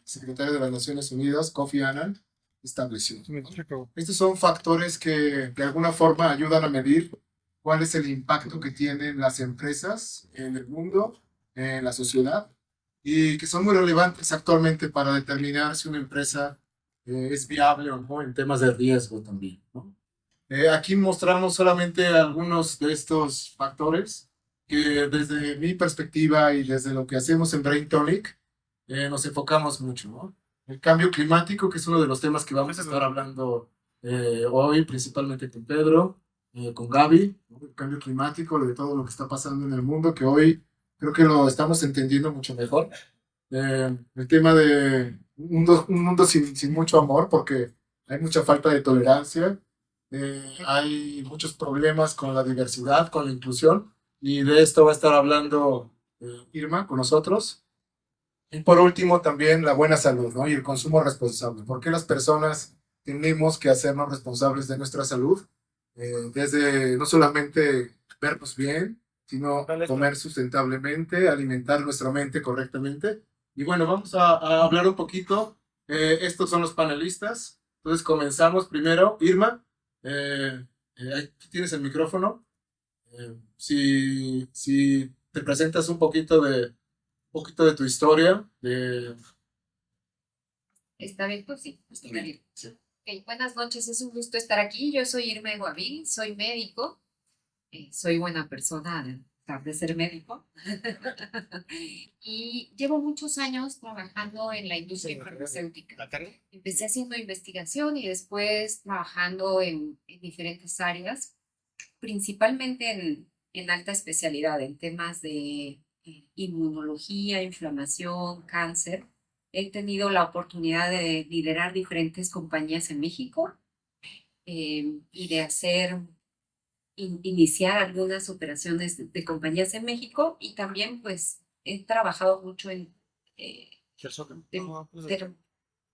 secretario de las Naciones Unidas, Kofi Annan, estableció. Estos son factores que de alguna forma ayudan a medir cuál es el impacto que tienen las empresas en el mundo, en la sociedad, y que son muy relevantes actualmente para determinar si una empresa es viable o no en temas de riesgo también, ¿no? Aquí mostramos solamente algunos de estos factores que desde mi perspectiva y desde lo que hacemos en Brain Tonic nos enfocamos mucho, ¿no? El cambio climático, que es uno de los temas que vamos a estar hablando hoy, principalmente con Pedro, con Gaby, ¿no? El cambio climático, de todo lo que está pasando en el mundo, que hoy creo que lo estamos entendiendo mucho mejor. El tema de un mundo sin mucho amor, porque hay mucha falta de tolerancia, hay muchos problemas con la diversidad, con la inclusión, y de esto va a estar hablando Irma con nosotros. Y por último, también la buena salud, ¿no? Y el consumo responsable. ¿Por qué las personas tenemos que hacernos responsables de nuestra salud? Desde no solamente vernos bien, sino comer sustentablemente, alimentar nuestra mente correctamente. Y bueno, vamos a hablar un poquito. Estos son los panelistas. Entonces comenzamos primero. Irma, ahí tienes el micrófono. Si te presentas un poquito de tu historia. ¿Está bien? Pues sí, Está está bien. bien. Sí. Ok, buenas noches, es un gusto estar aquí. Yo soy Irma Guavín, soy médico, soy buena persona de ser médico y llevo muchos años trabajando en la industria farmacéutica. Empecé haciendo investigación y después trabajando en diferentes áreas, principalmente en alta especialidad, en temas de inmunología, inflamación, cáncer. He tenido la oportunidad de liderar diferentes compañías en México y de iniciar algunas operaciones de compañías en México y también pues he trabajado mucho en eh, tem-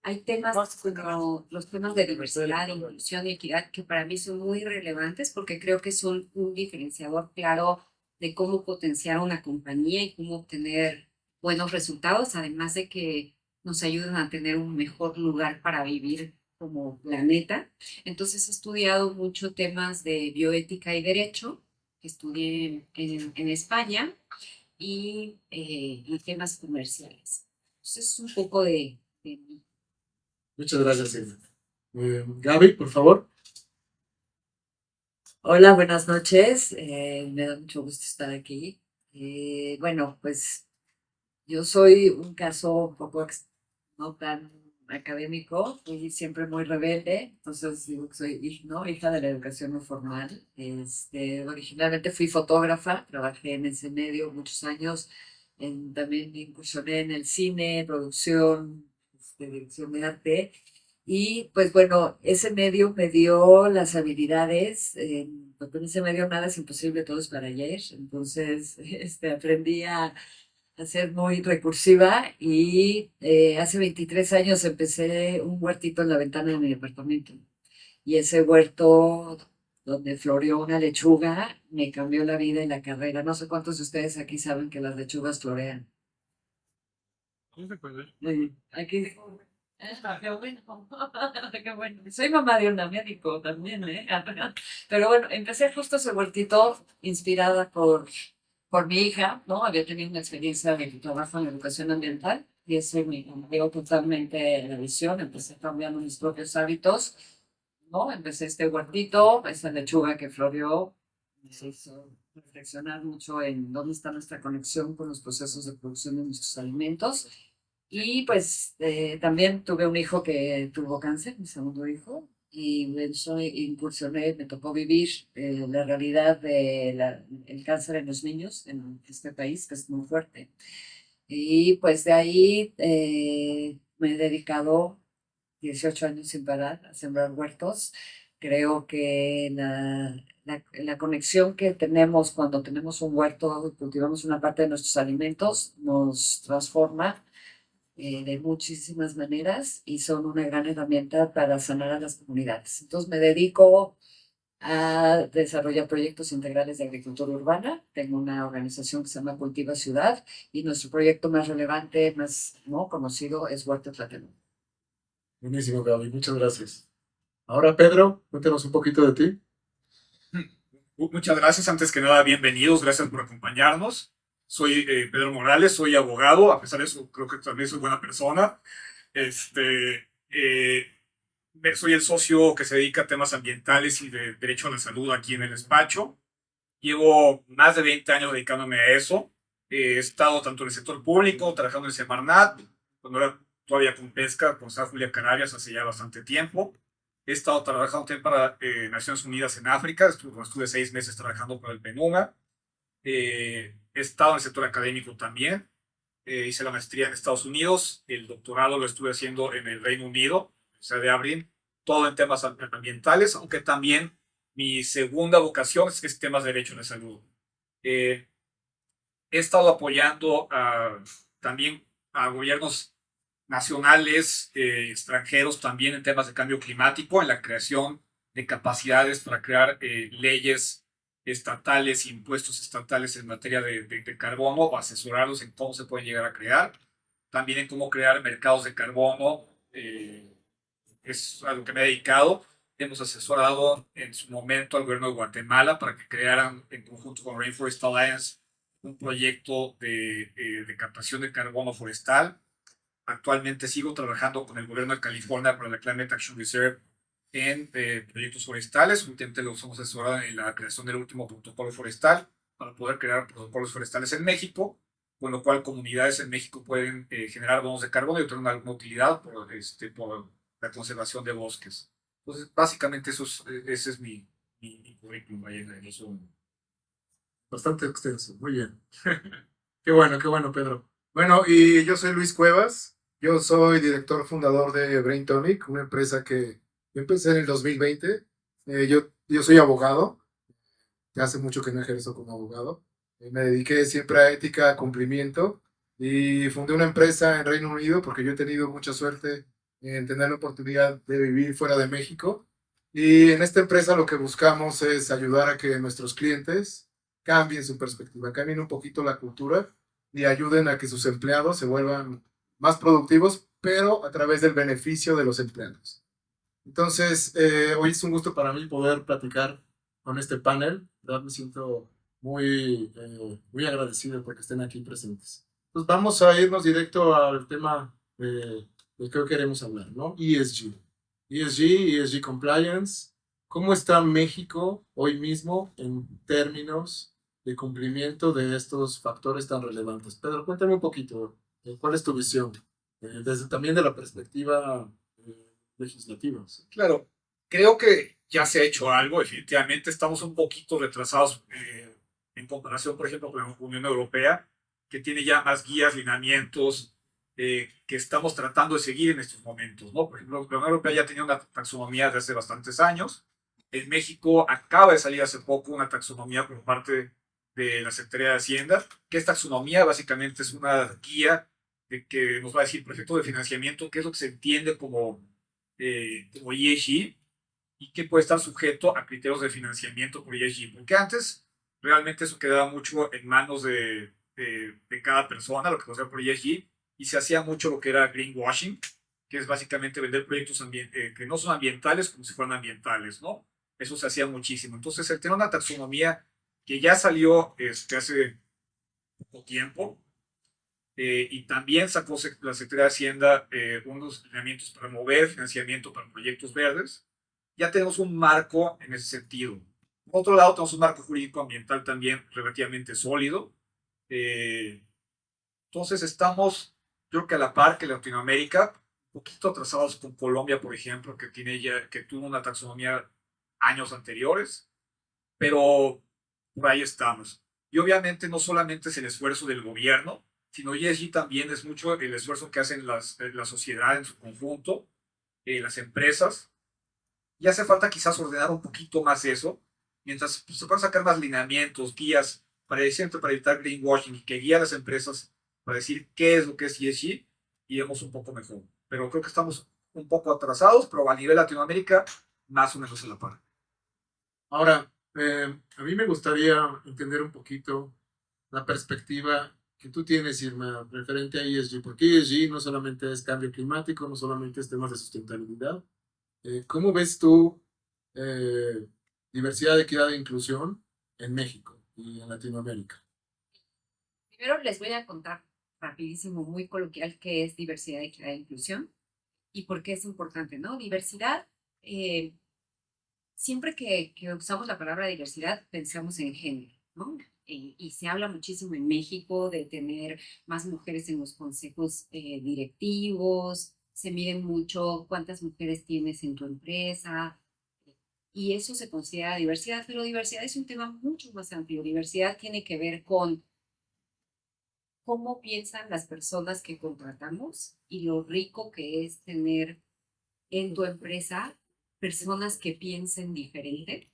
hay temas como los temas de diversidad, inclusión y equidad que para mí son muy relevantes porque creo que son un diferenciador claro de cómo potenciar una compañía y cómo obtener buenos resultados, además de que nos ayudan a tener un mejor lugar para vivir como planeta. Entonces he estudiado mucho temas de bioética y derecho, que estudié en España, y temas comerciales. Entonces es un poco de mí. Muchas gracias, Irma. Gaby, por favor. Hola, buenas noches. Me da mucho gusto estar aquí. Bueno, pues yo soy un caso un poco no tan académico, fui siempre muy rebelde, entonces digo que soy ¿no? hija de la educación no formal. Originalmente fui fotógrafa, trabajé en ese medio muchos años, también incursioné en el cine, producción, dirección de arte. Y pues bueno, ese medio me dio las habilidades, porque en ese medio nada es imposible, todo es para ayer. Entonces, aprendí a ser muy recursiva y hace 23 años empecé un huertito en la ventana de mi departamento. Y ese huerto donde floreó una lechuga me cambió la vida y la carrera. No sé cuántos de ustedes aquí saben que las lechugas florean. Aquí. Qué bueno. Qué bueno. Soy mamá de una médico también, ¿eh? Pero bueno, empecé justo ese huertito inspirada por mi hija, ¿no? Había tenido una experiencia de trabajo en educación ambiental y eso me cambió totalmente la visión. Empecé cambiando mis propios hábitos, ¿no? Empecé este huertito, esa lechuga que floreó, me hizo reflexionar mucho en dónde está nuestra conexión con los procesos de producción de nuestros alimentos. Y pues también tuve un hijo que tuvo cáncer, mi segundo hijo, y de eso incursioné, me tocó vivir la realidad del cáncer en los niños en este país, que es muy fuerte. Y pues de ahí me he dedicado 18 años sin parar a sembrar huertos. Creo que la conexión que tenemos cuando tenemos un huerto y cultivamos una parte de nuestros alimentos nos transforma de muchísimas maneras y son una gran herramienta para sanar a las comunidades. Entonces me dedico a desarrollar proyectos integrales de agricultura urbana. Tengo una organización que se llama Cultiva Ciudad y nuestro proyecto más relevante, más no conocido, es Huerta Tlatelolco. Buenísimo, Gaby, muchas gracias. Ahora, Pedro, cuéntanos un poquito de ti. Muchas gracias. Antes que nada, bienvenidos. Gracias por acompañarnos. Soy Pedro Morales, soy abogado. A pesar de eso, creo que también soy buena persona. Soy el socio que se dedica a temas ambientales y de derecho a la salud aquí en el despacho. Llevo más de 20 años dedicándome a eso. He estado tanto en el sector público, trabajando en Semarnat, cuando era todavía con pesca, con Sara Julia Canarias hace ya bastante tiempo. He estado trabajando también para Naciones Unidas en África. Estuve 6 meses trabajando para el PNUMA. He estado en el sector académico también. Hice la maestría en Estados Unidos. El doctorado lo estuve haciendo en el Reino Unido, o sea, de abril, todo en temas ambientales, aunque también mi segunda vocación es temas de derecho a la salud. He estado apoyando también a gobiernos nacionales, extranjeros, también en temas de cambio climático, en la creación de capacidades para crear leyes estatales, impuestos estatales en materia de carbono, o asesorarlos en cómo se pueden llegar a crear, también en cómo crear mercados de carbono. Es a lo que me he dedicado. Hemos asesorado en su momento al gobierno de Guatemala para que crearan, en conjunto con Rainforest Alliance, un proyecto de captación de carbono forestal. Actualmente sigo trabajando con el gobierno de California para la Climate Action Reserve en proyectos forestales. Últimamente los hemos asesorado en la creación del último protocolo forestal para poder crear protocolos forestales en México, con lo cual comunidades en México pueden generar bonos de carbono y obtener alguna utilidad por la conservación de bosques. Entonces, básicamente ese es mi currículum ahí en eso. Bastante extenso, muy bien. Qué bueno, Pedro. Bueno, y yo soy Luis Cuevas. Yo soy director fundador de Brain Tonic, una empresa que yo empecé en el 2020. Yo soy abogado. Ya hace mucho que no ejerzo como abogado. Me dediqué siempre a ética, a cumplimiento y fundé una empresa en Reino Unido porque yo he tenido mucha suerte en tener la oportunidad de vivir fuera de México. Y en esta empresa lo que buscamos es ayudar a que nuestros clientes cambien su perspectiva, cambien un poquito la cultura y ayuden a que sus empleados se vuelvan más productivos, pero a través del beneficio de los empleados. Entonces, hoy es un gusto para mí poder platicar con este panel. ¿Verdad? Me siento muy agradecido porque estén aquí presentes. Pues vamos a irnos directo al tema del que hoy queremos hablar, ¿no? ESG. ESG Compliance. ¿Cómo está México hoy mismo en términos de cumplimiento de estos factores tan relevantes? Pedro, cuéntame un poquito, ¿cuál es tu visión? Desde también de la perspectiva legislativas. Claro, creo que ya se ha hecho algo. Definitivamente estamos un poquito retrasados en comparación, por ejemplo, con la Unión Europea, que tiene ya más guías, lineamientos que estamos tratando de seguir en estos momentos, ¿no? Por ejemplo, la Unión Europea ya tenía una taxonomía desde hace bastantes años. En México acaba de salir hace poco una taxonomía por parte de la Secretaría de Hacienda, que esta taxonomía básicamente es una guía de que nos va a decir, por ejemplo, de financiamiento, qué es lo que se entiende como ESG y que puede estar sujeto a criterios de financiamiento por ESG, porque antes realmente eso quedaba mucho en manos de cada persona, lo que se por ESG, y se hacía mucho lo que era greenwashing, que es básicamente vender proyectos que no son ambientales como si fueran ambientales, ¿no? Eso se hacía muchísimo. Entonces, el tener una taxonomía que ya salió hace poco tiempo, y también sacó la Secretaría de Hacienda unos lineamientos para mover financiamiento para proyectos verdes. Ya tenemos un marco en ese sentido. Por otro lado, tenemos un marco jurídico ambiental también relativamente sólido. Entonces estamos, yo creo que a la par que Latinoamérica, un poquito atrasados con Colombia, por ejemplo, que tuvo una taxonomía años anteriores, pero por ahí estamos. Y obviamente no solamente es el esfuerzo del gobierno, sino ESG también es mucho el esfuerzo que hacen la sociedad en su conjunto, las empresas. Y hace falta quizás ordenar un poquito más eso, mientras pues, se puedan sacar más lineamientos, guías, para evitar greenwashing y que guíe a las empresas para decir qué es lo que es ESG, iremos un poco mejor. Pero creo que estamos un poco atrasados, pero a nivel Latinoamérica, más o menos a la par. Ahora, a mí me gustaría entender un poquito la perspectiva que tú tienes, Irma, referente a ESG, porque ESG no solamente es cambio climático, no solamente es temas de sustentabilidad. ¿Cómo ves tú eh, diversidad, equidad e inclusión en México y en Latinoamérica? Primero les voy a contar rapidísimo, muy coloquial, qué es diversidad, equidad e inclusión y por qué es importante, ¿no? Diversidad, siempre que usamos la palabra diversidad, pensamos en género, ¿no? Y se habla muchísimo en México de tener más mujeres en los consejos directivos, se miden mucho cuántas mujeres tienes en tu empresa, y eso se considera diversidad, pero diversidad es un tema mucho más amplio. Diversidad tiene que ver con cómo piensan las personas que contratamos y lo rico que es tener en tu empresa personas que piensen diferente.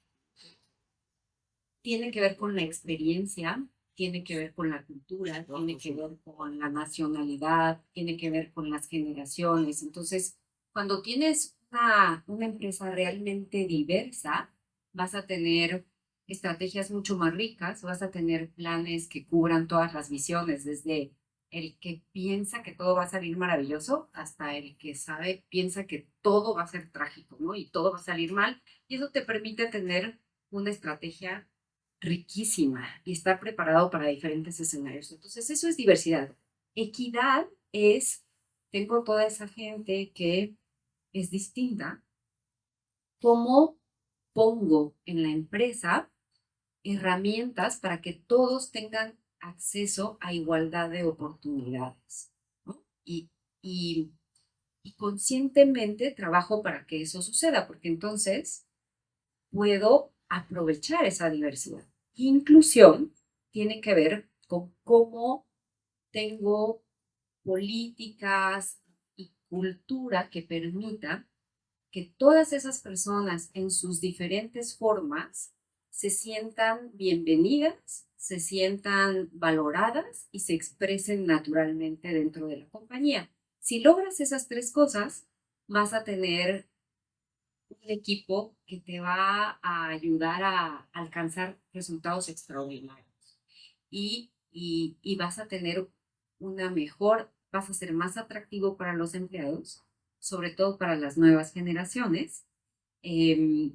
Tiene que ver con la experiencia, tiene que ver con la cultura, tiene que ver con la nacionalidad, tiene que ver con las generaciones. Entonces, cuando tienes una empresa realmente diversa, vas a tener estrategias mucho más ricas, vas a tener planes que cubran todas las visiones, desde el que piensa que todo va a salir maravilloso hasta el que piensa que todo va a ser trágico, ¿no? Y todo va a salir mal. Y eso te permite tener una estrategia riquísima y estar preparado para diferentes escenarios. Entonces, eso es diversidad. Equidad es, tengo toda esa gente que es distinta, cómo pongo en la empresa herramientas para que todos tengan acceso a igualdad de oportunidades, ¿no? Y, y conscientemente trabajo para que eso suceda, porque entonces puedo aprovechar esa diversidad. Inclusión tiene que ver con cómo tengo políticas y cultura que permita que todas esas personas en sus diferentes formas se sientan bienvenidas, se sientan valoradas y se expresen naturalmente dentro de la compañía. Si logras esas tres cosas, vas a tener un equipo que te va a ayudar a alcanzar resultados extraordinarios y vas a tener una mejor, vas a ser más atractivo para los empleados, sobre todo para las nuevas generaciones, eh,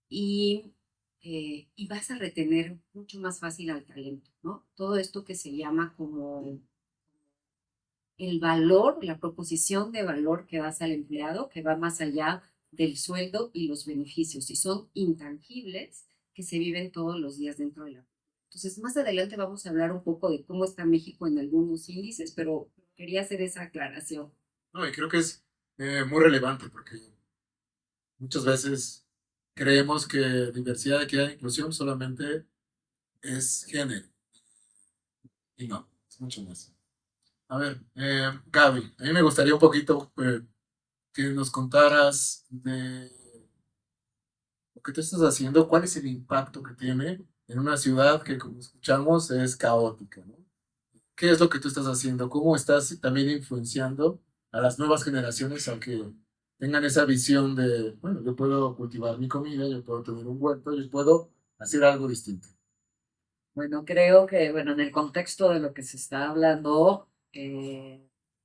y, y vas a retener mucho más fácil al talento, ¿no? Todo esto que se llama como el valor, la proposición de valor que das al empleado, que va más allá del sueldo y los beneficios, y son intangibles que se viven todos los días dentro de la. Entonces, más adelante vamos a hablar un poco de cómo está México en algunos índices, pero quería hacer esa aclaración. No, y creo que es muy relevante porque muchas veces creemos que diversidad, equidad e inclusión solamente es género. Y no, es mucho más. A ver, Gaby, a mí me gustaría un poquito que nos contaras de lo que tú estás haciendo, cuál es el impacto que tiene en una ciudad que, como escuchamos, es caótica, ¿no? ¿Qué es lo que tú estás haciendo? ¿Cómo estás también influenciando a las nuevas generaciones a que tengan esa visión de, bueno, yo puedo cultivar mi comida, yo puedo tener un huerto, yo puedo hacer algo distinto? Bueno, creo que, bueno, en el contexto de lo que se está hablando,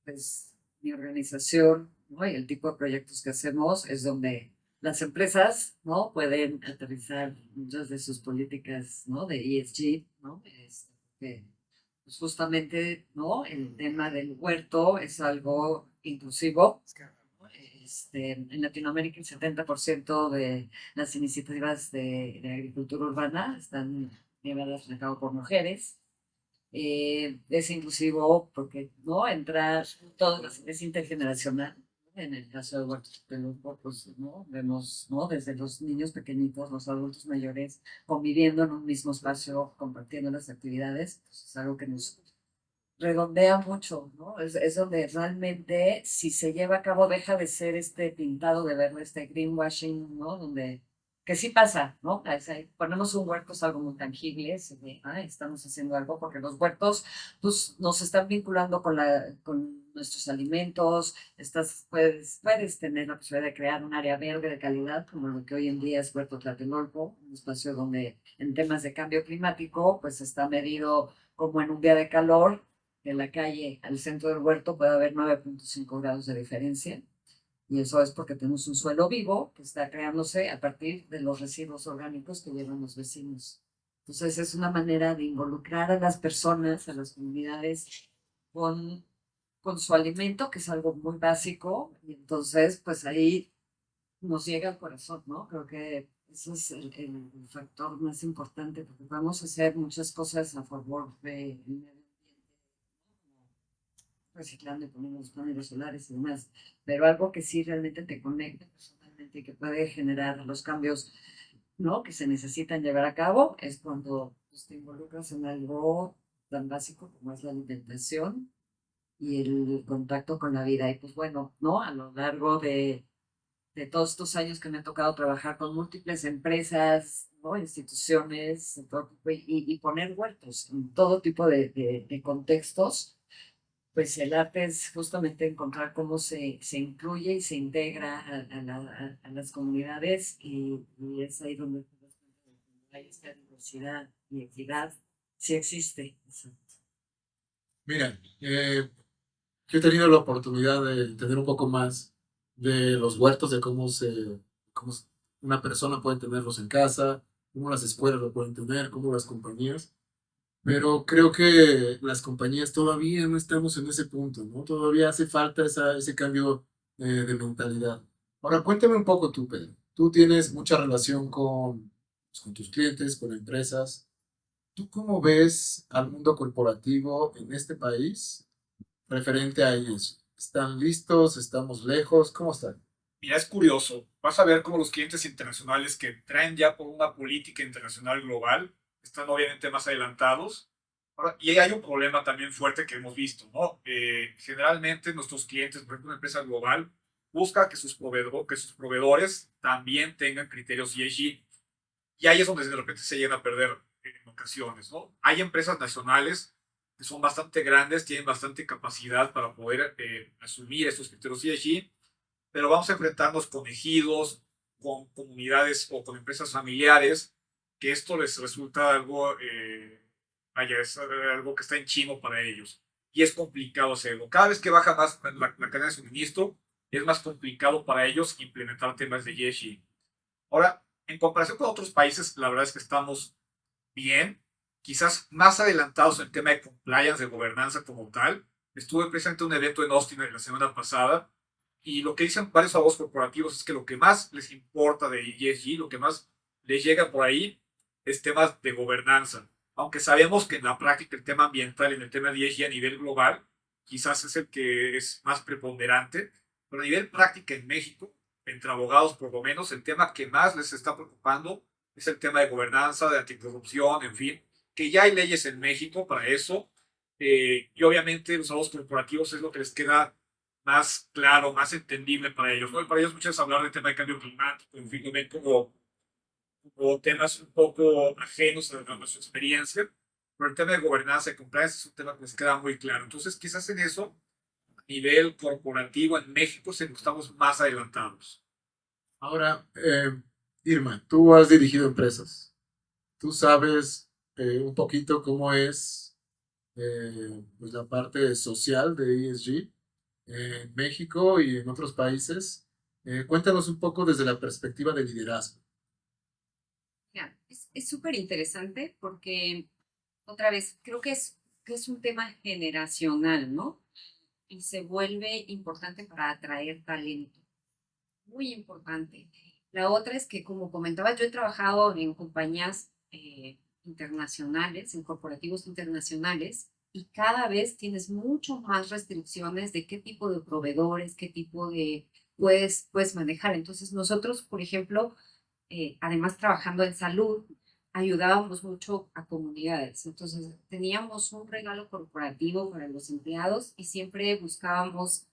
pues mi organización, ¿no? Y el tipo de proyectos que hacemos es donde las empresas, ¿no? Pueden aterrizar muchas de sus políticas, ¿no? De ESG, ¿no? Pues justamente, ¿no? El tema del huerto es algo inclusivo. En Latinoamérica el 70% de las iniciativas de agricultura urbana están llevadas a cabo por mujeres. Es inclusivo porque no entra todo, es intergeneracional. En el caso de huertos de los pues, ¿no? Vemos, ¿no? Desde los niños pequeñitos, los adultos mayores, conviviendo en un mismo espacio, compartiendo las actividades. Pues es algo que nos redondea mucho, ¿no? Es donde realmente, si se lleva a cabo, deja de ser este pintado de verde, este greenwashing, ¿no? Donde que sí pasa, ¿no? Ponemos un huerto, es algo muy tangible, estamos haciendo algo, porque los huertos pues, nos están vinculando con nuestros alimentos, puedes tener la posibilidad de crear un área verde de calidad, como lo que hoy en día es Huerto Tlatelolco, un espacio donde en temas de cambio climático, pues está medido como en un día de calor, de la calle al centro del huerto puede haber 9.5 grados de diferencia. Y eso es porque tenemos un suelo vivo que está creándose a partir de los residuos orgánicos que llevan los vecinos. Entonces es una manera de involucrar a las personas, a las comunidades, con, con su alimento, que es algo muy básico. Y entonces, pues ahí nos llega al corazón, ¿no? Creo que ese es el factor más importante, porque podemos hacer muchas cosas a favor del medio ambiente, reciclando y poniendo los paneles solares y demás, pero algo que sí realmente te conecta personalmente y que puede generar los cambios, ¿no? Que se necesitan llevar a cabo es cuando pues, te involucras en algo tan básico como es la alimentación y el contacto con la vida. Y pues bueno, ¿no? A lo largo de todos estos años que me ha tocado trabajar con múltiples empresas, ¿no? Instituciones, y poner huertos en todo tipo de contextos, pues el arte es justamente encontrar cómo se incluye y se integra a las comunidades y es ahí donde te das cuenta de que hay esta diversidad y equidad, sí existe. Mira, yo he tenido la oportunidad de entender un poco más de los huertos, de una persona puede tenerlos en casa, cómo las escuelas lo pueden tener, cómo las compañías. Pero creo que las compañías todavía no estamos en ese punto, ¿no? Todavía hace falta ese cambio de mentalidad. Ahora, cuéntame un poco tú, Pedro. Tú tienes mucha relación con tus clientes, con empresas. ¿Tú cómo ves al mundo corporativo en este país referente a ellos? ¿Están listos? ¿Estamos lejos? ¿Cómo están? Mira, es curioso. Vas a ver cómo los clientes internacionales que traen ya por una política internacional global están obviamente más adelantados. Ahora, y hay un problema también fuerte que hemos visto, ¿no? Generalmente nuestros clientes, por ejemplo, una empresa global, busca que sus proveedores también tengan criterios ESG. Y ahí es donde de repente se llegan a perder en ocasiones, ¿no? Hay empresas nacionales que son bastante grandes, tienen bastante capacidad para poder asumir estos criterios ESG, pero vamos a enfrentarnos con ejidos, con comunidades o con empresas familiares, que esto les resulta algo, es algo que está en chino para ellos. Y es complicado hacerlo. Cada vez que baja más la cadena de suministro, es más complicado para ellos implementar temas de ESG. Ahora, en comparación con otros países, la verdad es que estamos bien, quizás más adelantados en el tema de compliance, de gobernanza como tal. Estuve presente en un evento en Austin la semana pasada y lo que dicen varios abogados corporativos es que lo que más les importa de ESG, lo que más les llega por ahí, es temas de gobernanza. Aunque sabemos que en la práctica el tema ambiental, en el tema de ESG a nivel global, quizás es el que es más preponderante, pero a nivel práctica en México, entre abogados por lo menos, el tema que más les está preocupando es el tema de gobernanza, de anticorrupción, en fin, que ya hay leyes en México para eso, y obviamente los abogados corporativos es lo que les queda más claro, más entendible para ellos, ¿no? Y para ellos muchas veces hablar del tema de cambio climático, en fin, lo ven como temas un poco ajenos a su experiencia, pero el tema de gobernanza y compliance es un tema que les queda muy claro. Entonces, quizás en eso, a nivel corporativo en México, estamos más adelantados. Ahora, Irma, tú has dirigido empresas. Tú sabes un poquito cómo es pues la parte social de ESG en México y en otros países. Cuéntanos un poco desde la perspectiva de liderazgo. Ya, es súper interesante porque, otra vez, creo que es un tema generacional, ¿no? Y se vuelve importante para atraer talento. Muy importante. La otra es que, como comentaba, yo he trabajado en compañías internacionales, en corporativos internacionales, y cada vez tienes mucho más restricciones de qué tipo de proveedores, qué tipo de puedes manejar. Entonces, nosotros, por ejemplo, además trabajando en salud, ayudábamos mucho a comunidades. Entonces, teníamos un regalo corporativo para los empleados y siempre buscábamos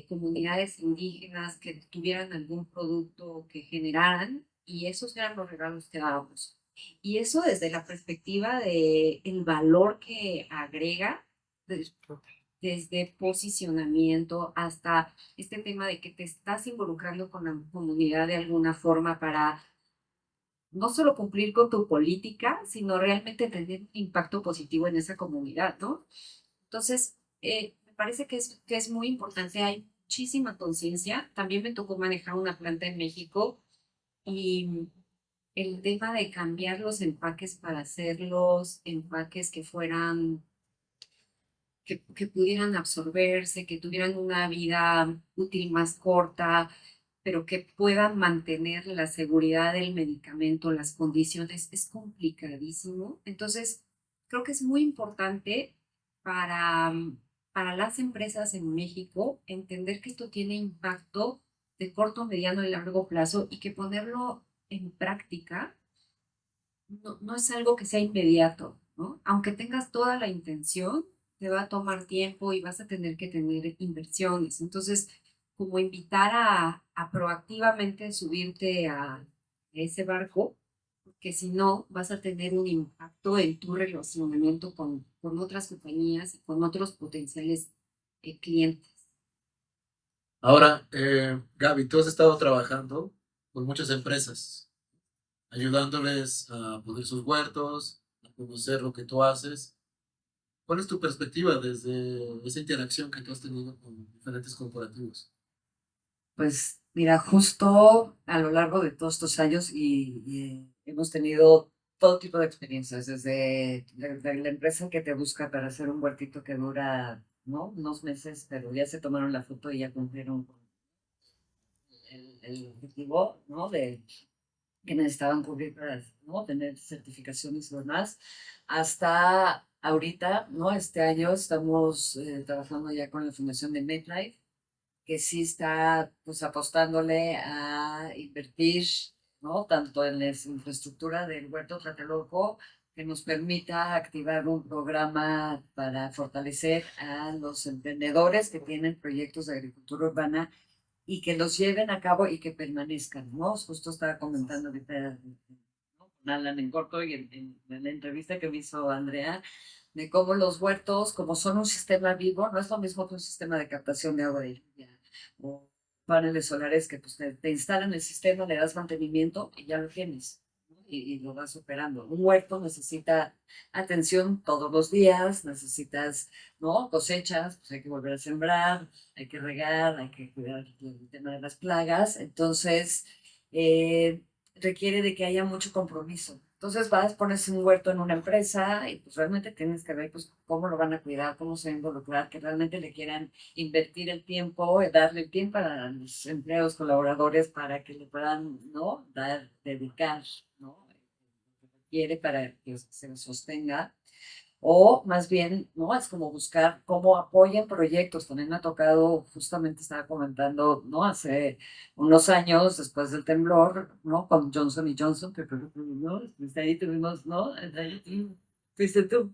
comunidades indígenas que tuvieran algún producto que generaran y esos eran los regalos que dábamos. Y eso desde la perspectiva de el valor que agrega, desde posicionamiento hasta este tema de que te estás involucrando con la comunidad de alguna forma para no solo cumplir con tu política, sino realmente tener un impacto positivo en esa comunidad, ¿no? Entonces, me parece que es muy importante, hay muchísima conciencia. También me tocó manejar una planta en México y el tema de cambiar los empaques para hacer los empaques que fueran, que pudieran absorberse, que tuvieran una vida útil más corta, pero que puedan mantener la seguridad del medicamento, las condiciones, es complicadísimo. Entonces, creo que es muy importante para, para las empresas en México entender que esto tiene impacto de corto, mediano y largo plazo y que ponerlo en práctica no es algo que sea inmediato, ¿no? Aunque tengas toda la intención, te va a tomar tiempo y vas a tener que tener inversiones. Entonces, como invitar a proactivamente subirte a ese barco, porque si no, vas a tener un impacto en tu relacionamiento con otras compañías y con otros potenciales clientes. Ahora, Gaby, tú has estado trabajando con muchas empresas, ayudándoles a poner sus huertos, a conocer lo que tú haces. ¿Cuál es tu perspectiva desde esa interacción que tú has tenido con diferentes corporativos? Pues mira, justo a lo largo de todos estos años y hemos tenido todo tipo de experiencias, desde la empresa que te busca para hacer un huertito que dura, ¿no? Unos meses, pero ya se tomaron la foto y ya cumplieron con el objetivo, ¿no? De que necesitaban cubrir para, ¿no? Tener certificaciones y demás, hasta ahorita, ¿no? Este año estamos trabajando ya con la Fundación de MedLife, que sí está pues apostándole a invertir, ¿no? Tanto en la infraestructura del Huerto Tlatelolco, que nos permita activar un programa para fortalecer a los emprendedores que tienen proyectos de agricultura urbana y que los lleven a cabo y que permanezcan, ¿no? Justo estaba comentando ahorita, ¿no? Con Alan en corto y en la entrevista que me hizo Andrea, de cómo los huertos, como son un sistema vivo, no es lo mismo que un sistema de captación de agua de lluvia o paneles solares que pues, te instalan el sistema, le das mantenimiento y ya lo tienes, ¿no? Y lo vas operando. Un huerto necesita atención todos los días, necesitas, ¿no? Cosechas, pues hay que volver a sembrar, hay que regar, hay que cuidar el tema de las plagas. Entonces, requiere de que haya mucho compromiso. Entonces vas, pones un huerto en una empresa y pues realmente tienes que ver pues cómo lo van a cuidar, cómo se va a involucrar, que realmente le quieran invertir el tiempo, darle el tiempo a los empleados, colaboradores para que le puedan, ¿no? Dar, dedicar, ¿no? Lo que requiere para que se sostenga. O más bien, ¿no? Es como buscar cómo apoyan proyectos. También me ha tocado, justamente estaba comentando, ¿no? Hace unos años, después del temblor, ¿no? Con Johnson y Johnson, que creo que, ¿no? Desde ahí tuvimos, ¿no? Fuiste tú.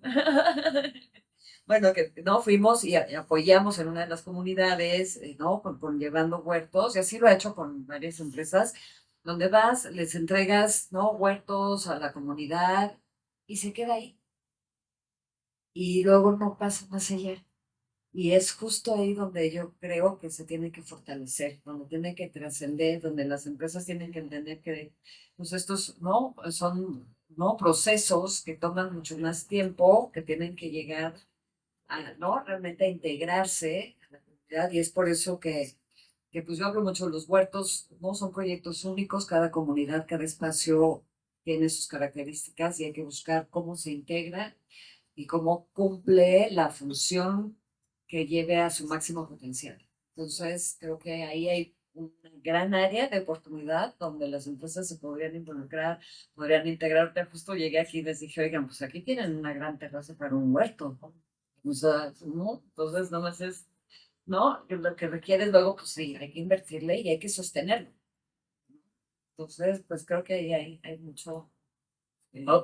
Bueno, que no fuimos y apoyamos en una de las comunidades, ¿no? Con llevando huertos, y así lo ha hecho con varias empresas, donde vas, les entregas, ¿no? Huertos a la comunidad y se queda ahí y luego no pasa más allá. Y es justo ahí donde yo creo que se tiene que fortalecer, donde tiene que trascender, donde las empresas tienen que entender que pues estos no son no procesos que toman mucho más tiempo, que tienen que llegar a no realmente a integrarse a la comunidad y es por eso que pues yo hablo mucho de los huertos, no son proyectos únicos, cada comunidad, cada espacio tiene sus características y hay que buscar cómo se integra y cómo cumple la función que lleve a su máximo potencial. Entonces, creo que ahí hay una gran área de oportunidad donde las empresas se podrían involucrar, podrían integrar. Justo llegué aquí y les dije, oigan, pues aquí tienen una gran terraza para un huerto, ¿no? O sea, ¿no? Entonces, nomás es, ¿no? Lo que requiere luego, pues sí, hay que invertirle y hay que sostenerlo. Entonces, pues creo que ahí hay mucho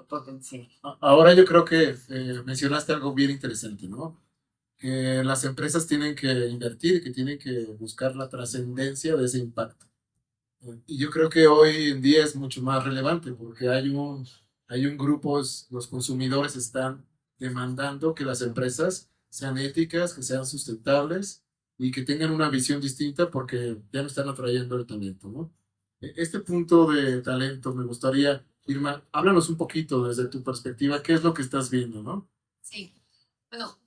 potencial. Ahora yo creo que mencionaste algo bien interesante, ¿no? Que las empresas tienen que invertir y que tienen que buscar la trascendencia de ese impacto. Y yo creo que hoy en día es mucho más relevante porque hay un grupo, los consumidores están demandando que las empresas sean éticas, que sean sustentables y que tengan una visión distinta porque ya no están atrayendo el talento, ¿no? Este punto de talento me gustaría, Irma, háblanos un poquito desde tu perspectiva, ¿qué es lo que estás viendo, no? Sí, bueno,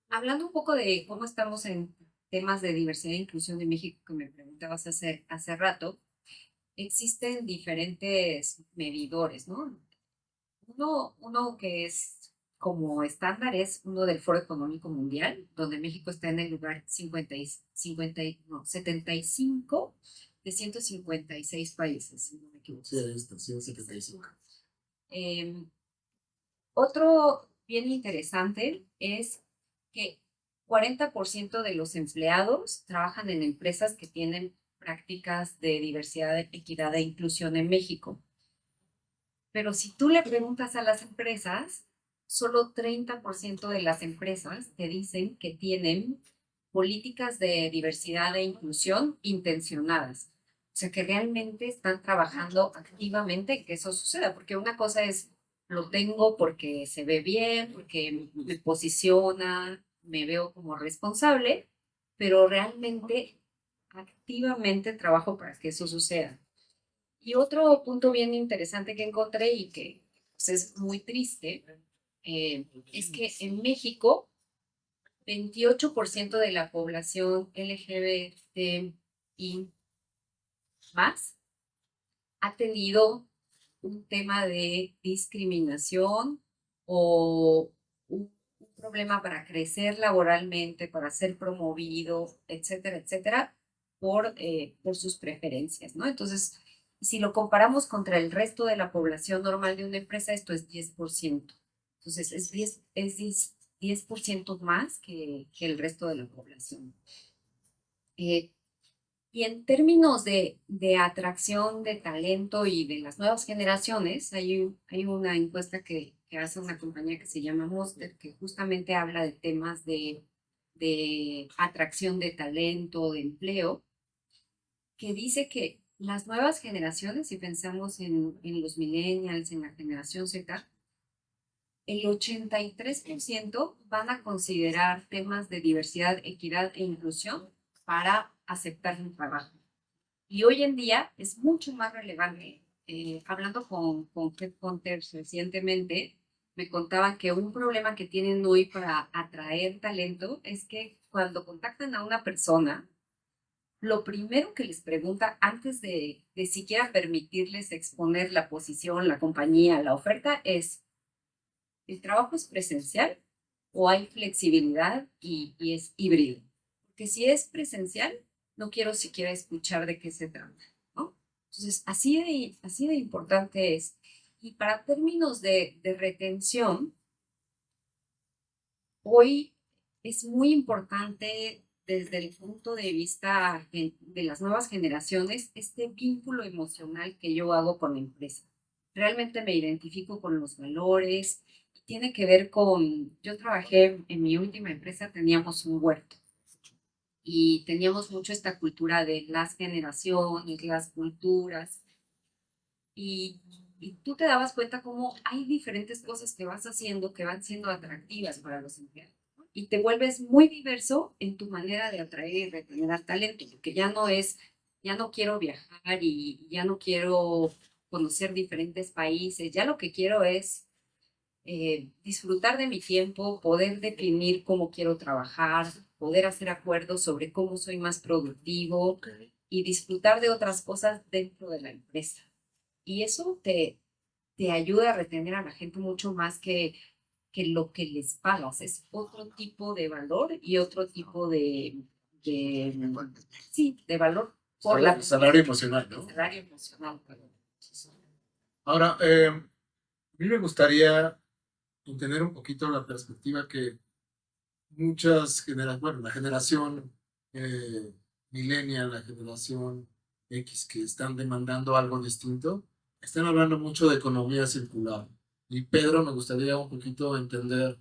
hablando un poco de cómo estamos en temas de diversidad e inclusión de México, que me preguntabas hace rato, existen diferentes medidores, ¿no? Uno que es como estándar es uno del Foro Económico Mundial, donde México está en el lugar 75 de 156 países, si no me equivoco. Sí, ahí está, 175. Otro bien interesante es que 40% de los empleados trabajan en empresas que tienen prácticas de diversidad, equidad e inclusión en México. Pero si tú le preguntas a las empresas, solo 30% de las empresas te dicen que tienen políticas de diversidad e inclusión intencionadas. O sea, que realmente están trabajando activamente en que eso suceda, porque una cosa es, lo tengo porque se ve bien, porque me posiciona, me veo como responsable, pero realmente activamente trabajo para que eso suceda. Y otro punto bien interesante que encontré y que pues, es muy triste, es que en México 28% de la población LGBTI más ha tenido un tema de discriminación o un problema para crecer laboralmente, para ser promovido, etcétera, etcétera, por sus preferencias, ¿no? Entonces, si lo comparamos contra el resto de la población normal de una empresa, esto es 10%. Entonces, es 10% más que el resto de la población. Y en términos de atracción de talento y de las nuevas generaciones, hay una encuesta que hace una compañía que se llama Monster, que justamente habla de temas de atracción de talento, de empleo, que dice que las nuevas generaciones, si pensamos en los millennials, en la generación Z, el 83% van a considerar temas de diversidad, equidad e inclusión para aceptar un trabajo. Y hoy en día es mucho más relevante. Hablando con Headhunters recientemente, me contaban que un problema que tienen hoy para atraer talento es que cuando contactan a una persona, lo primero que les pregunta antes de siquiera permitirles exponer la posición, la compañía, la oferta es, ¿el trabajo es presencial o hay flexibilidad y es híbrido? Porque si es presencial, no quiero siquiera escuchar de qué se trata, ¿no? Entonces, así de importante es. Y para términos de retención, hoy es muy importante desde el punto de vista de las nuevas generaciones, este vínculo emocional que yo hago con la empresa. Realmente me identifico con los valores, y tiene que ver con, yo trabajé en mi última empresa, teníamos un huerto y teníamos mucho esta cultura de las generaciones, las culturas, y, y tú te dabas cuenta cómo hay diferentes cosas que vas haciendo que van siendo atractivas para los empleados, ¿no? Y te vuelves muy diverso en tu manera de atraer y retener al talento, porque ya no quiero viajar y ya no quiero conocer diferentes países, ya lo que quiero es disfrutar de mi tiempo, poder definir cómo quiero trabajar, poder hacer acuerdos sobre cómo soy más productivo y disfrutar de otras cosas dentro de la empresa. Y eso te ayuda a retener a la gente mucho más que lo que les pagas. Es otro tipo de valor y otro tipo sí, de valor por la Salario emocional, ¿no? salario emocional. Ahora, a mí me gustaría entender un poquito la perspectiva que muchas generaciones, bueno, la generación millennial, la generación X, que están demandando algo distinto, están hablando mucho de economía circular. Y Pedro, me gustaría un poquito entender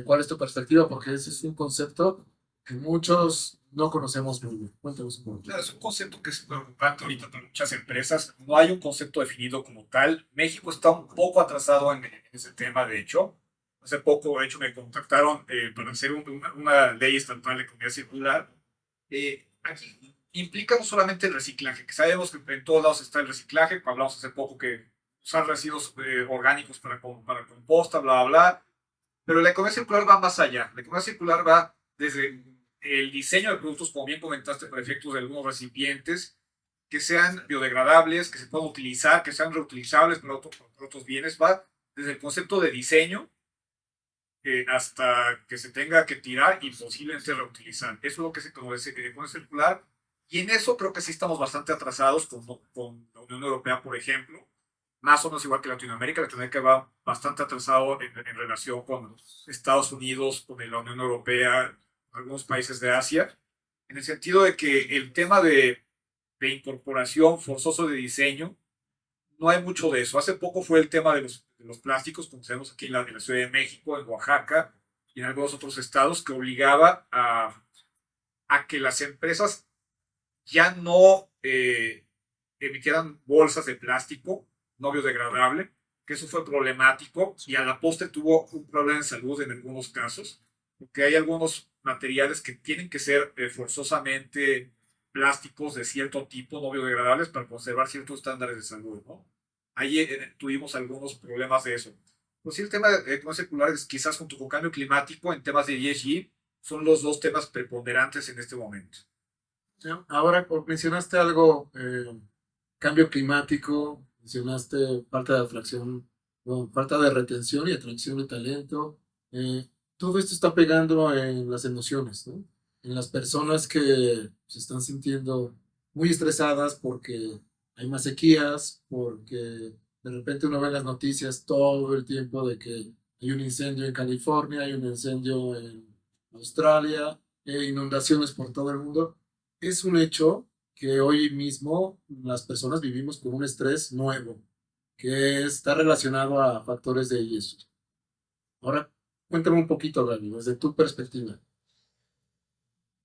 cuál es tu perspectiva, porque ese es un concepto que muchos no conocemos muy bien. Cuéntanos un poco. Claro, es un concepto que es preocupante ahorita para muchas empresas. No hay un concepto definido como tal. México está un poco atrasado en ese tema, de hecho. Hace poco, de hecho, me contactaron para hacer una ley estatal de economía circular. Aquí implica no solamente el reciclaje, que sabemos que en todos lados está el reciclaje. Hablamos hace poco que usar residuos orgánicos para composta, bla, bla, bla. Pero la economía circular va más allá. La economía circular va desde el diseño de productos, como bien comentaste, para efectos de algunos recipientes, que sean biodegradables, que se puedan utilizar, que sean reutilizables para otros bienes. Va desde el concepto de diseño hasta que se tenga que tirar y posiblemente reutilizar. Eso es lo que se conoce economía circular. Y en eso creo que sí estamos bastante atrasados con la Unión Europea, por ejemplo. Más o menos igual que Latinoamérica. Latinoamérica va bastante atrasado en relación con Estados Unidos, con la Unión Europea, algunos países de Asia, en el sentido de que el tema de incorporación forzoso de diseño, no hay mucho de eso. Hace poco fue el tema de los plásticos, como sabemos aquí en la Ciudad de México, en Oaxaca y en algunos otros estados, que obligaba a que las empresas ya no emitieran bolsas de plástico no biodegradable, que eso fue problemático y a la postre tuvo un problema de salud en algunos casos, porque hay algunos materiales que tienen que ser forzosamente plásticos de cierto tipo no biodegradables para conservar ciertos estándares de salud, ¿no? Ahí tuvimos algunos problemas de eso. Pues sí, el tema de economía circular es quizás junto con cambio climático en temas de ESG son los dos temas preponderantes en este momento. Ahora mencionaste algo, cambio climático, mencionaste falta de atracción, bueno, falta de retención y atracción de talento. Todo esto está pegando en las emociones, ¿no? En las personas que se están sintiendo muy estresadas porque hay más sequías, porque de repente uno ve las noticias todo el tiempo de que hay un incendio en California, hay un incendio en Australia, inundaciones por todo el mundo. Es un hecho que hoy mismo las personas vivimos con un estrés nuevo, que está relacionado a factores de eso. Ahora, cuéntame un poquito, Gaby, desde tu perspectiva.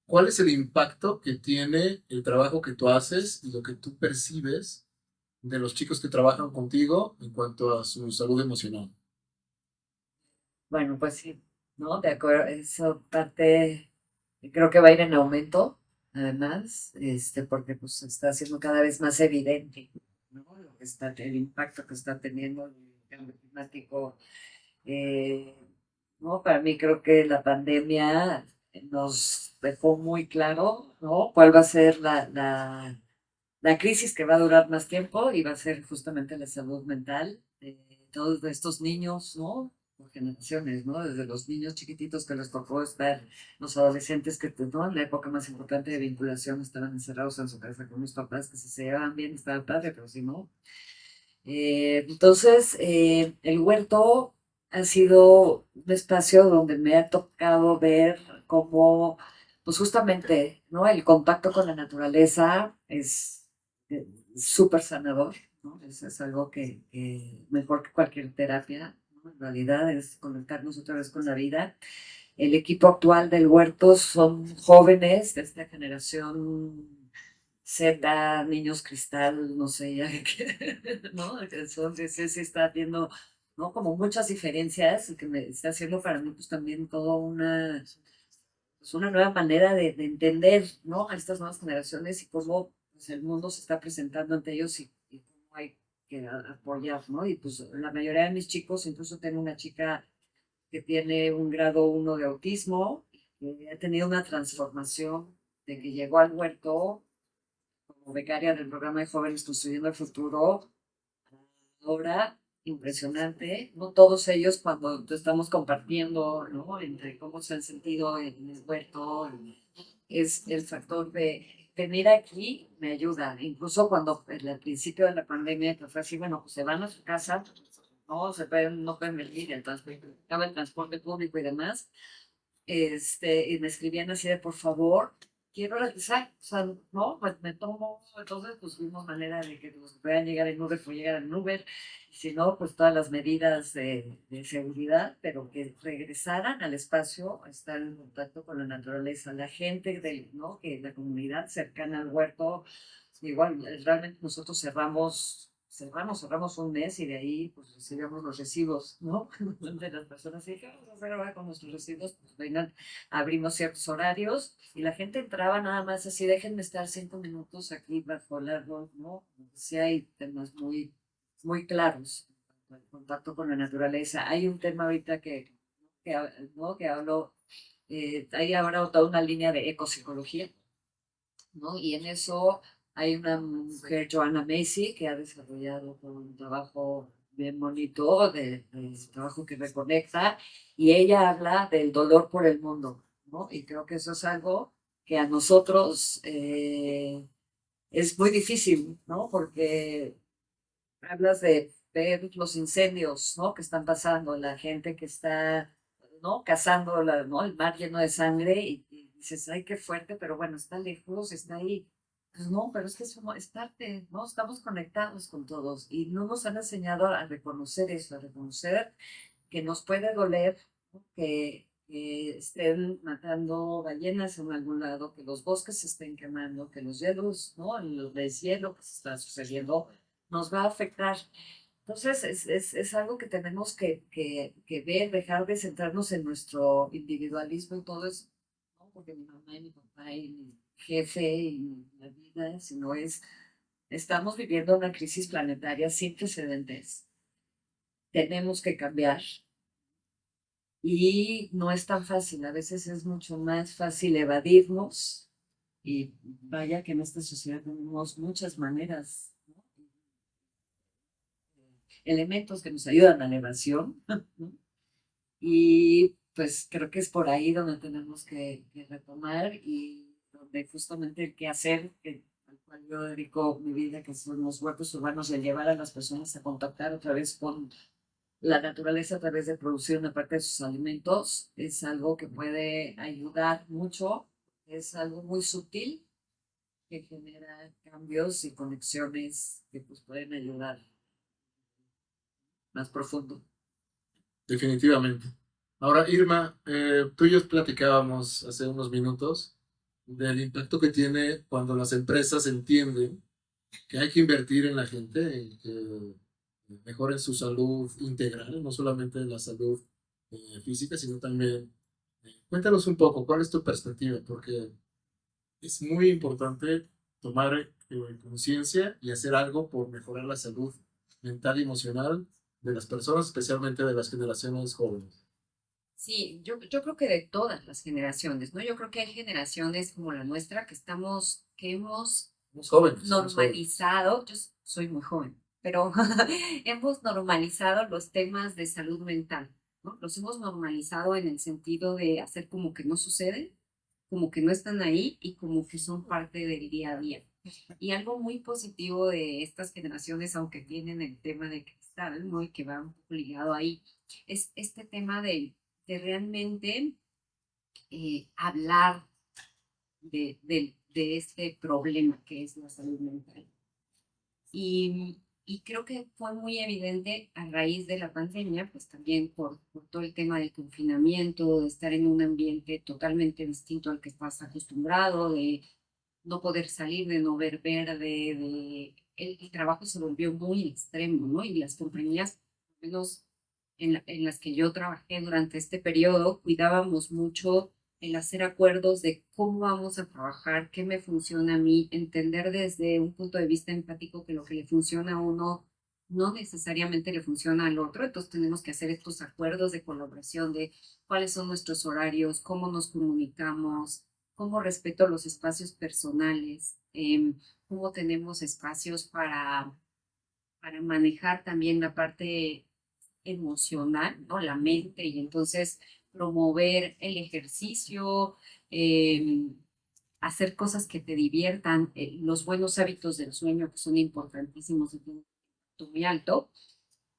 ¿Cuál es el impacto que tiene el trabajo que tú haces y lo que tú percibes de los chicos que trabajan contigo en cuanto a su salud emocional? Bueno, pues sí, ¿no? De acuerdo, eso parte, creo que va a ir en aumento, además, porque pues se está haciendo cada vez más evidente, ¿no? Lo que está, el impacto que está teniendo el cambio climático. eh, ¿No? Para mí creo que la pandemia nos dejó muy claro, ¿no? Cuál va a ser la crisis que va a durar más tiempo y va a ser justamente la salud mental de todos estos niños, ¿no? Por generaciones, ¿no? Desde los niños chiquititos que les tocó estar, los adolescentes que, ¿no? En la época más importante de vinculación estaban encerrados en su casa con los papás, que si se llevaban bien estaba padre, pero si no. El huerto ha sido un espacio donde me ha tocado ver cómo, pues justamente, ¿no? El contacto con la naturaleza es súper sanador, ¿no? Es algo que mejor que cualquier terapia, ¿no? En realidad es conectarnos otra vez con la vida. El equipo actual del huerto son jóvenes de esta generación Z, niños cristal, no sé, ya ¿no? Entonces sí está viendo, ¿no? Como muchas diferencias y que me está haciendo para mí pues también toda pues, una nueva manera de entender, ¿no? A estas nuevas generaciones y cómo pues, el mundo se está presentando ante ellos y cómo hay que apoyar, ¿no? Y pues la mayoría de mis chicos, incluso tengo una chica que tiene un grado 1 de autismo, que ha tenido una transformación de que llegó al huerto como becaria del programa de Jóvenes Construyendo el Futuro, ahora impresionante, ¿no? Todos ellos cuando estamos compartiendo, ¿no? Entre cómo se han sentido en el huerto, es el factor de venir aquí me ayuda, incluso cuando al principio de la pandemia que fue así, bueno, pues se van a su casa, no pueden venir, entonces acaba el transporte público y demás, y me escribían así de por favor, quiero regresar, o sea, no, pues me tomo, entonces pues vimos manera de que nos puedan llegar en Uber, pues llegar en Uber, si no, pues todas las medidas de seguridad, pero que regresaran al espacio, a estar en contacto con la naturaleza, la gente, ¿no? Que la comunidad cercana al huerto, igual, realmente nosotros cerramos un mes y de ahí pues recibíamos los recibos, ¿no? De las personas y ¿qué vamos a hacer ahora con nuestros recibos? Pues vengan, abrimos ciertos horarios y la gente entraba nada más así, déjenme estar 5 minutos aquí bajo el árbol, ¿no? Sí hay temas muy claros, el contacto con la naturaleza. Hay un tema ahorita ¿no? que hablo, hay ahora toda una línea de ecopsicología, ¿no? Y en eso hay una mujer, Joanna Macy, que ha desarrollado un trabajo bien bonito, de trabajo que reconecta, y ella habla del dolor por el mundo, ¿no? Y creo que eso es algo que a nosotros es muy difícil, ¿no? Porque hablas de ver los incendios, ¿no? Que están pasando, la gente que está, ¿no? Cazando, ¿no? El mar lleno de sangre y dices, ay, qué fuerte, pero bueno, está lejos, está ahí. Pues no, pero es que eso es parte, ¿no? Estamos conectados con todos y no nos han enseñado a reconocer eso, a reconocer que nos puede doler, ¿no? Que estén matando ballenas en algún lado, que los bosques se estén quemando, que los hielos, ¿no? El deshielo que se está sucediendo nos va a afectar. Entonces, es algo que tenemos que ver, dejar de centrarnos en nuestro individualismo y todo eso, ¿no? Porque mi mamá y mi papá y mi jefe y la vida, sino estamos viviendo una crisis planetaria sin precedentes. Tenemos que cambiar y no es tan fácil. A veces es mucho más fácil evadirnos y vaya que en esta sociedad tenemos muchas maneras, ¿no? Elementos que nos ayudan a la evasión, ¿no? Y pues creo que es por ahí donde tenemos que retomar y donde justamente el que hacer, al cual yo dedico mi vida, que son los huertos urbanos, de llevar a las personas a contactar otra vez con la naturaleza a través de producir una parte de sus alimentos, es algo que puede ayudar mucho, es algo muy sutil que genera cambios y conexiones que pues pueden ayudar más profundo. Definitivamente. Ahora, Irma, tú y yo platicábamos hace unos minutos del impacto que tiene cuando las empresas entienden que hay que invertir en la gente y que mejoren su salud integral, no solamente la salud física, sino también. Cuéntanos un poco, ¿cuál es tu perspectiva? Porque es muy importante tomar conciencia y hacer algo por mejorar la salud mental y emocional de las personas, especialmente de las generaciones jóvenes. Sí, yo creo que de todas las generaciones, ¿no? Yo creo que hay generaciones como la nuestra que hemos Los jóvenes. normalizado, yo soy muy joven, pero hemos normalizado los temas de salud mental, ¿no? Los hemos normalizado en el sentido de hacer como que no suceden, como que no están ahí y como que son parte del día a día. Y algo muy positivo de estas generaciones, aunque tienen el tema de cristal, ¿no? Y que va un poco ligado ahí, es este tema de realmente hablar de este problema que es la salud mental. Y creo que fue muy evidente a raíz de la pandemia, pues también por todo el tema del confinamiento, de estar en un ambiente totalmente distinto al que estás acostumbrado, de no poder salir, de no ver verde, el trabajo se volvió muy extremo, ¿no? Y las compañías, al menos en las que yo trabajé durante este periodo, cuidábamos mucho el hacer acuerdos de cómo vamos a trabajar, qué me funciona a mí, entender desde un punto de vista empático que lo que le funciona a uno no necesariamente le funciona al otro, entonces tenemos que hacer estos acuerdos de colaboración de cuáles son nuestros horarios, cómo nos comunicamos, cómo respeto los espacios personales, cómo tenemos espacios para manejar también la parte emocional, ¿no? La mente, y entonces promover el ejercicio, eh, hacer cosas que te diviertan, los buenos hábitos del sueño que son importantísimos y tienen un impacto muy alto.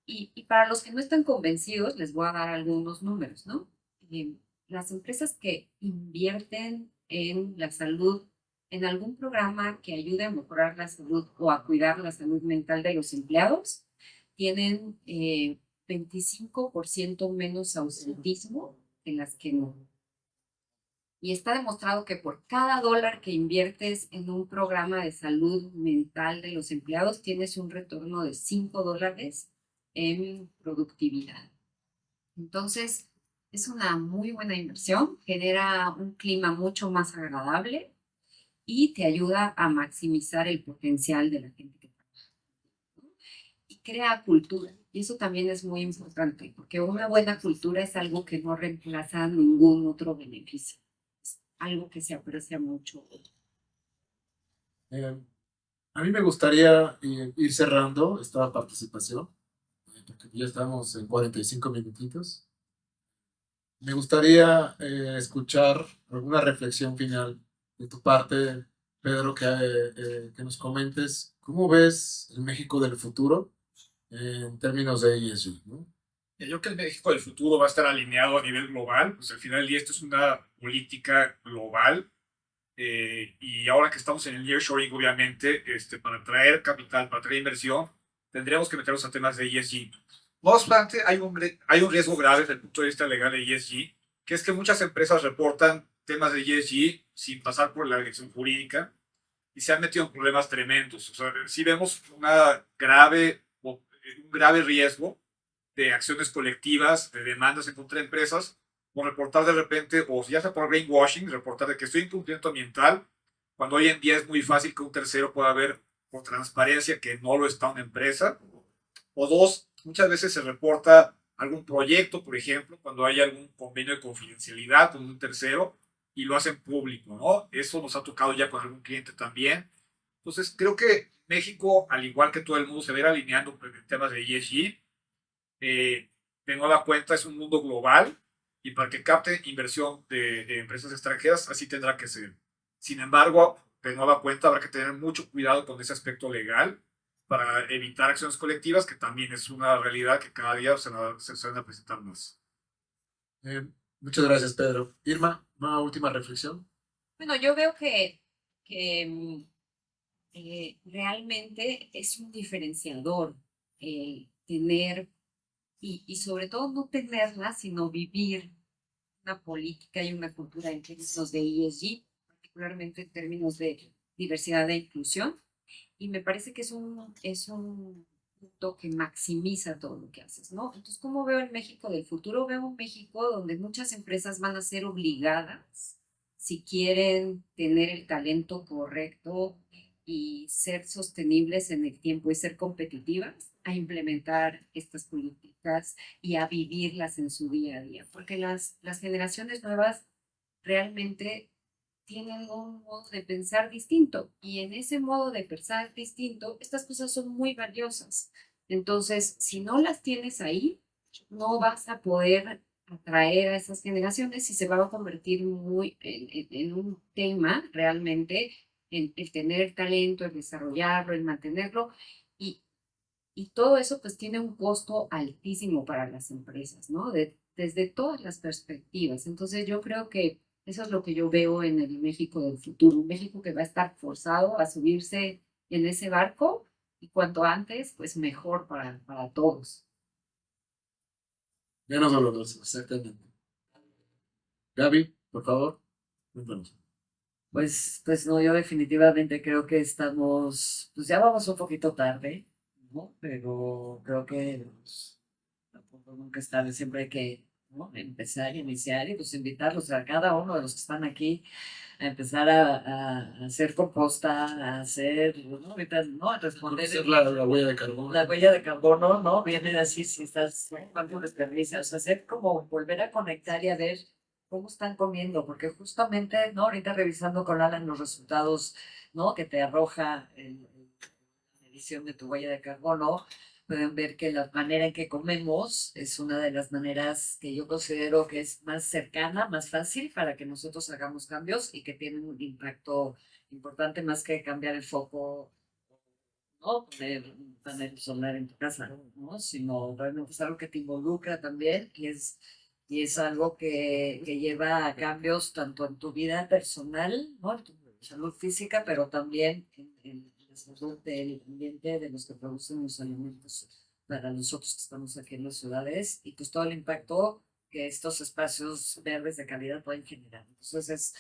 Y para los que no están convencidos, les voy a dar algunos números, ¿no? Las empresas que invierten en la salud, en algún programa que ayude a mejorar la salud o a cuidar la salud mental de los empleados, tienen 25% menos ausentismo en las que no. Y está demostrado que por cada dólar que inviertes en un programa de salud mental de los empleados, tienes un retorno de $5 en productividad. Entonces, es una muy buena inversión, genera un clima mucho más agradable y te ayuda a maximizar el potencial de la gente que trabaja. Y crea cultura. Y eso también es muy importante, porque una buena cultura es algo que no reemplaza ningún otro beneficio. Es algo que se aprecia mucho. A mí me gustaría ir cerrando esta participación, porque ya estamos en 45 minutitos. Me gustaría escuchar alguna reflexión final de tu parte, Pedro, que nos comentes cómo ves el México del futuro en términos de ESG, ¿no? Yo creo que el México del futuro va a estar alineado a nivel global, pues al final del día esto es una política global, y ahora que estamos en el nearshoring, obviamente, para traer capital, para traer inversión, tendríamos que meternos a temas de ESG. No obstante, hay un riesgo grave desde el punto de vista legal de ESG, que es que muchas empresas reportan temas de ESG sin pasar por la dirección jurídica y se han metido en problemas tremendos. O sea, sí vemos un grave riesgo de acciones colectivas, de demandas en contra de empresas, por reportar de repente, o ya sea por greenwashing, reportar de que estoy en cumplimiento ambiental, cuando hoy en día es muy fácil que un tercero pueda ver por transparencia que no lo está una empresa. O dos, muchas veces se reporta algún proyecto, por ejemplo, cuando hay algún convenio de confidencialidad con un tercero y lo hacen público, ¿no? Eso nos ha tocado ya con algún cliente también. Entonces, creo que México, al igual que todo el mundo, se va a ir alineando en temas de ESG. De nueva cuenta, es un mundo global y para que capte inversión de empresas extranjeras, así tendrá que ser. Sin embargo, de nueva cuenta, habrá que tener mucho cuidado con ese aspecto legal para evitar acciones colectivas, que también es una realidad que cada día se van a presentar más. Muchas gracias, Pedro. Irma, una última reflexión. Bueno, yo veo que realmente es un diferenciador tener, y sobre todo no tenerla, sino vivir una política y una cultura en términos de ESG, particularmente en términos de diversidad e inclusión. Y me parece que es un punto que maximiza todo lo que haces, ¿no? Entonces, ¿cómo veo el México del futuro? Veo un México donde muchas empresas van a ser obligadas, si quieren tener el talento correcto y ser sostenibles en el tiempo y ser competitivas, a implementar estas políticas y a vivirlas en su día a día, porque las generaciones nuevas realmente tienen un modo de pensar distinto y en ese modo de pensar distinto, estas cosas son muy valiosas. Entonces, si no las tienes ahí, no vas a poder atraer a esas generaciones y se va a convertir muy en un tema realmente, en el tener talento, el desarrollarlo, el mantenerlo y, y todo eso pues tiene un costo altísimo para las empresas, ¿no? Desde todas las perspectivas. Entonces yo creo que eso es lo que yo veo en el México del futuro, un México que va a estar forzado a subirse en ese barco y cuanto antes, pues mejor para todos. Menos doloroso, exactamente. Gaby, por favor, cuéntanos. Pues no, yo definitivamente creo que pues ya vamos un poquito tarde, ¿no? Pero creo que tampoco nunca es tarde, siempre hay que, ¿no? Empezar, iniciar y pues invitarlos a cada uno de los que están aquí a empezar a hacer composta, a hacer, ¿no? Ahorita, ¿no? A responder. Hacer la huella de carbono. La huella de carbono, ¿no? Viene así, si estás, ¿no? Cuánto desperdicias, o sea, hacer como volver a conectar y a ver cómo están comiendo, porque justamente, ¿no? Ahorita revisando con Alan los resultados, ¿no? Que te arroja la medición de tu huella de carbono, pueden ver que la manera en que comemos es una de las maneras que yo considero que es más cercana, más fácil para que nosotros hagamos cambios y que tienen un impacto importante más que cambiar el foco, ¿no? Poner un panel solar en tu casa, ¿no? Sino realmente es algo que te involucra también y es y es algo que lleva a cambios tanto en tu vida personal, ¿no? En tu salud física, pero también en la salud del ambiente de los que producen los alimentos para nosotros que estamos aquí en las ciudades y pues todo el impacto que estos espacios verdes de calidad pueden generar. Entonces es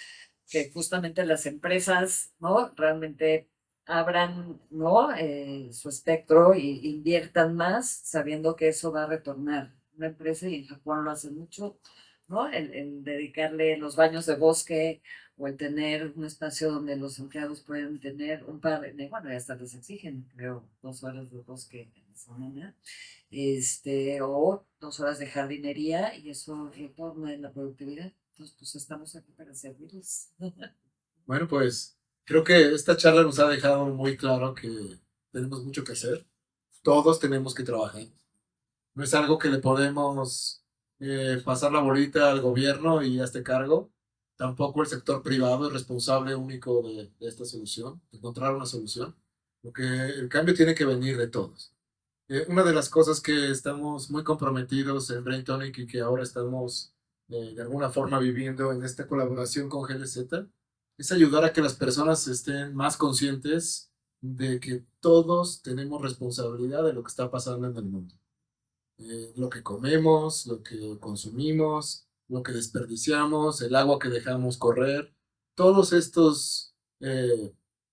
que justamente las empresas, ¿no? Realmente abran, ¿no? Su espectro y inviertan más sabiendo que eso va a retornar. Una empresa, y en Japón lo hace mucho, ¿no? El dedicarle los baños de bosque o el tener un espacio donde los empleados pueden tener un par de, bueno, ya hasta les exigen, creo, 2 horas de bosque en la semana, o 2 horas de jardinería, y eso retorna en la productividad. Entonces, pues estamos aquí para servirles. Bueno, pues creo que esta charla nos ha dejado muy claro que tenemos mucho que hacer. Todos tenemos que trabajar. No es algo que le podemos pasar la bolita al gobierno y a este cargo. Tampoco el sector privado es responsable único de esta solución, de encontrar una solución. Lo que el cambio tiene que venir de todos. Una de las cosas que estamos muy comprometidos en Brain Tonic y que ahora estamos de alguna forma viviendo en esta colaboración con GLZ es ayudar a que las personas estén más conscientes de que todos tenemos responsabilidad de lo que está pasando en el mundo. Lo que comemos, lo que consumimos, lo que desperdiciamos, el agua que dejamos correr, todos estos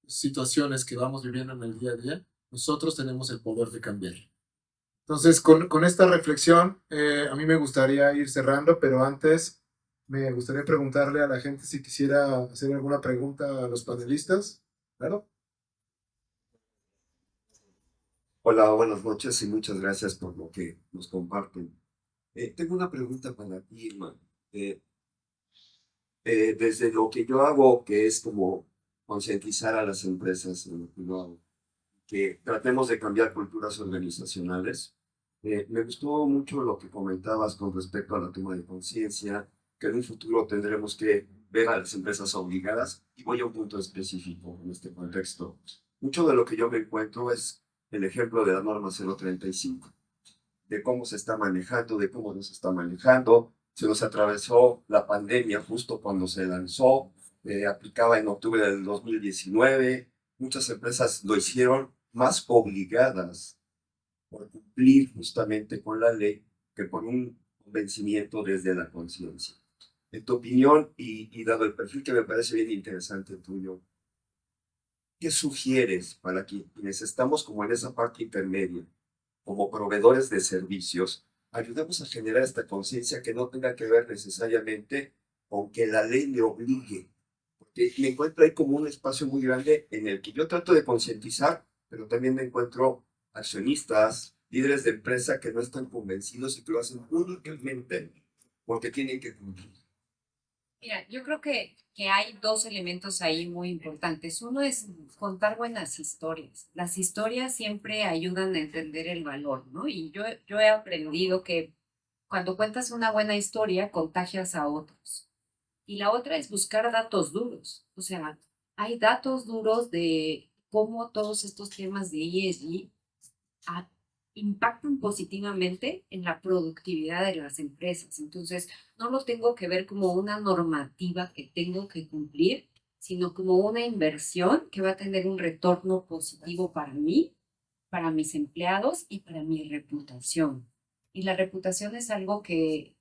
situaciones que vamos viviendo en el día a día, nosotros tenemos el poder de cambiar. Entonces, con esta reflexión, a mí me gustaría ir cerrando, pero antes me gustaría preguntarle a la gente si quisiera hacer alguna pregunta a los panelistas. ¿Claro? Hola, buenas noches y muchas gracias por lo que nos comparten. Tengo una pregunta para ti, Irma. Desde lo que yo hago, que es como concientizar a las empresas en lo que yo hago, que tratemos de cambiar culturas organizacionales. Me gustó mucho lo que comentabas con respecto a la toma de conciencia, que en un futuro tendremos que ver a las empresas obligadas, y voy a un punto específico en este contexto. Mucho de lo que yo me encuentro es el ejemplo de la norma 035, de cómo se está manejando, de cómo no se está manejando. Se nos atravesó la pandemia justo cuando se lanzó, aplicaba en octubre del 2019. Muchas empresas lo hicieron más obligadas por cumplir justamente con la ley que por un convencimiento desde la conciencia. En tu opinión, y dado el perfil que me parece bien interesante tuyo, ¿qué sugieres para quienes estamos como en esa parte intermedia, como proveedores de servicios, ayudemos a generar esta conciencia que no tenga que ver necesariamente con que la ley le obligue? Porque me encuentro ahí como un espacio muy grande en el que yo trato de concientizar, pero también me encuentro accionistas, líderes de empresa que no están convencidos y que lo hacen únicamente porque tienen que cumplir. Mira, yo creo que hay dos elementos ahí muy importantes. Uno es contar buenas historias. Las historias siempre ayudan a entender el valor, ¿no? Y yo he aprendido que cuando cuentas una buena historia, contagias a otros. Y la otra es buscar datos duros. O sea, hay datos duros de cómo todos estos temas de ESG impactan positivamente en la productividad de las empresas. Entonces, no lo tengo que ver como una normativa que tengo que cumplir, sino como una inversión que va a tener un retorno positivo para mí, para mis empleados y para mi reputación. Y la reputación es algo que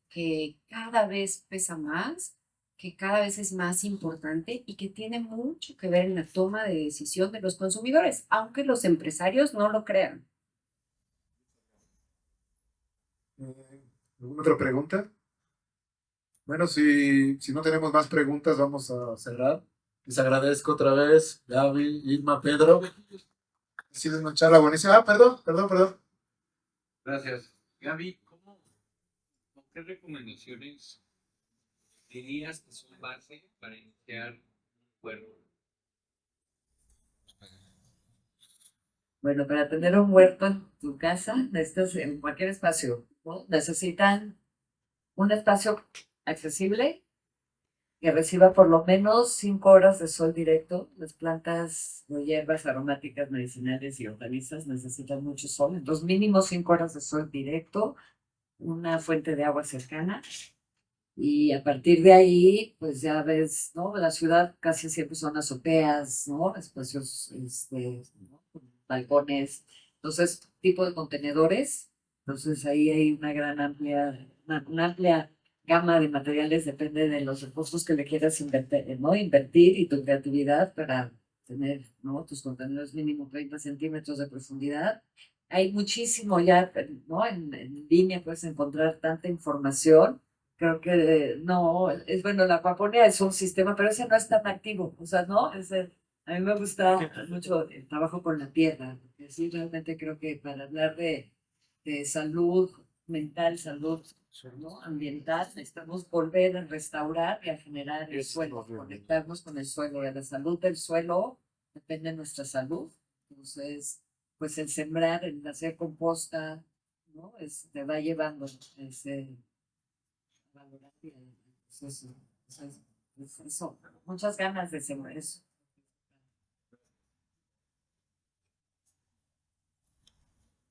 cada vez pesa más, que cada vez es más importante y que tiene mucho que ver en la toma de decisión de los consumidores, aunque los empresarios no lo crean. ¿Alguna otra pregunta? Bueno, si no tenemos más preguntas, vamos a cerrar. Les agradezco otra vez, Gaby, Irma, Pedro. Ha sido una charla buenísima. Perdón. Gracias. Gaby, ¿con qué recomendaciones dirías que son base para iniciar un huerto? Bueno, para tener un huerto en tu casa, necesitas en cualquier espacio, ¿no? Necesitan un espacio accesible que reciba por lo menos 5 horas de sol directo. Las plantas o hierbas aromáticas, medicinales y hortalizas necesitan mucho sol. Entonces, mínimo 5 horas de sol directo, una fuente de agua cercana Y a partir de ahí, pues ya ves, ¿no? La ciudad casi siempre son azoteas, ¿no? Espacios, ¿no? Con balcones. Entonces, tipo de contenedores. Entonces, ahí hay una amplia gama de materiales, depende de los recursos que le quieras invertir, ¿no? Invertir y tu creatividad para tener, ¿no? Tus contenedores mínimo 30 centímetros de profundidad. Hay muchísimo ya, ¿no? En línea puedes encontrar tanta información. Creo que no, es bueno, la acuaponía es un sistema, pero ese no es tan activo, o sea, ¿no? A mí me gusta mucho el trabajo con la tierra, porque sí, realmente creo que para hablar de salud mental, salud, ¿no? Ambiental, necesitamos volver a restaurar y a generar el suelo, conectarnos con el suelo, y a la salud del suelo depende de nuestra salud, entonces, pues el sembrar, el hacer composta, ¿no? Te va llevando ese valorar bien. Eso, muchas ganas de sembrar eso.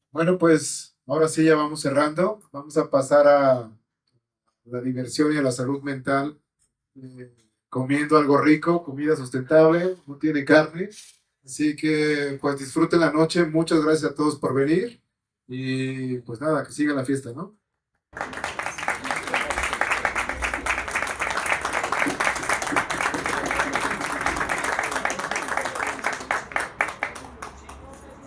Bueno, pues ahora sí ya vamos cerrando. Vamos a pasar a la diversión y a la salud mental, comiendo algo rico, comida sustentable, no tiene carne. Así que pues disfruten la noche. Muchas gracias a todos por venir y pues nada, que siga la fiesta, ¿no?